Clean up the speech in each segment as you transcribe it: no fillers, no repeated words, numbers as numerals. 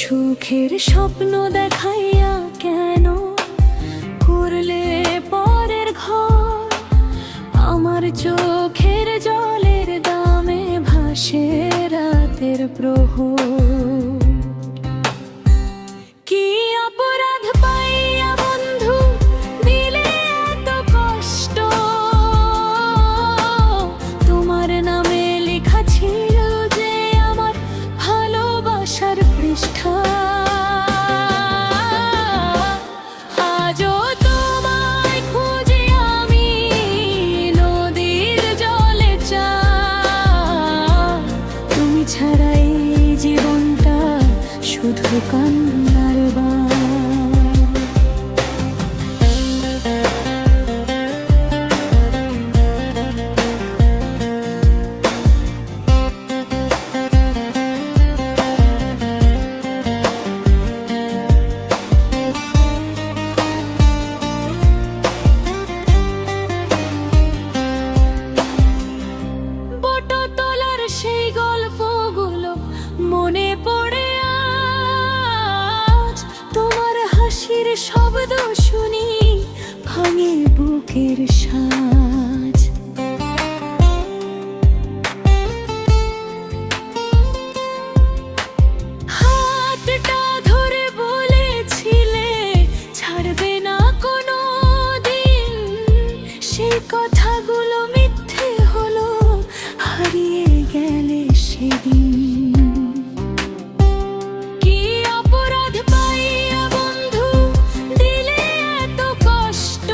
সুখের স্বপ্ন দেখাইয়া কেন করলে পরের ঘর? আমার চোখের জলের দামে ভাসে রাতের প্রহর। কি অপরাধ পাইয়া বন্ধু দিলে এত কষ্ট? তোমার নামে লেখা ছিল যে আমার ভালোবাসার পৃষ্ঠা। আজও তোমায় খুঁজে আমি নদীর জলে চাই। তুমি ছাড়া এই জীবনটা শুধু কান্নার বান। বটতলার সেই গল্পগুলো মনে পড়ে আজ। তোমার হাসির শব্দ শুনি ভাঙে বুকের সাজ। হাতটা ধরে বলেছিলে ছাড়বে না কোনো দিন। সেই কথাগুলো মিথ্যে হলো, হারিয়ে গেলে সেদিন। কি অপরাধ পাইয়া বন্ধু দিলে এত কষ্ট?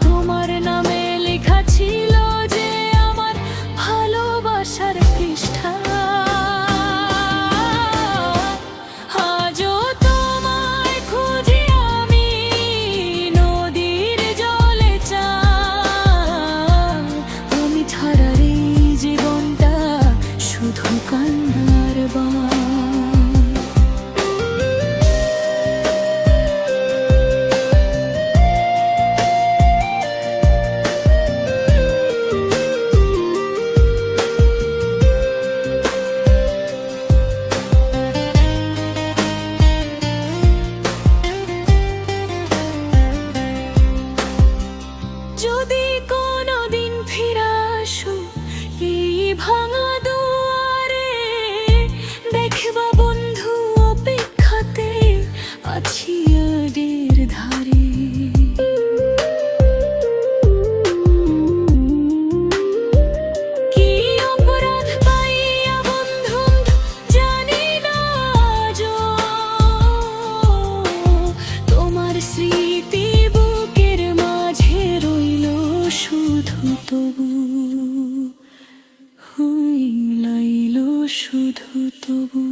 তোমার নামে লেখা ছিল যে আমার ভালোবাসার পৃষ্ঠা। আজও তোমায় খুঁজে আমি নদীর জলে চাই। তুমি ছাড়া এই জীবনটা শুধু কান্নার বান। যদি কোনোদিন ফিরে আসো এই ভাঙা দুয়ারে, দেখবা বন্ধু অপেক্ষাতে আছি আডের ধারে। কি অপরাধ পাইয়া বন্ধু জানি না আজও। তোমার স্মৃতি বুকের মাঝে রইল শুধু তবু, হইলাইল শুধু তবু।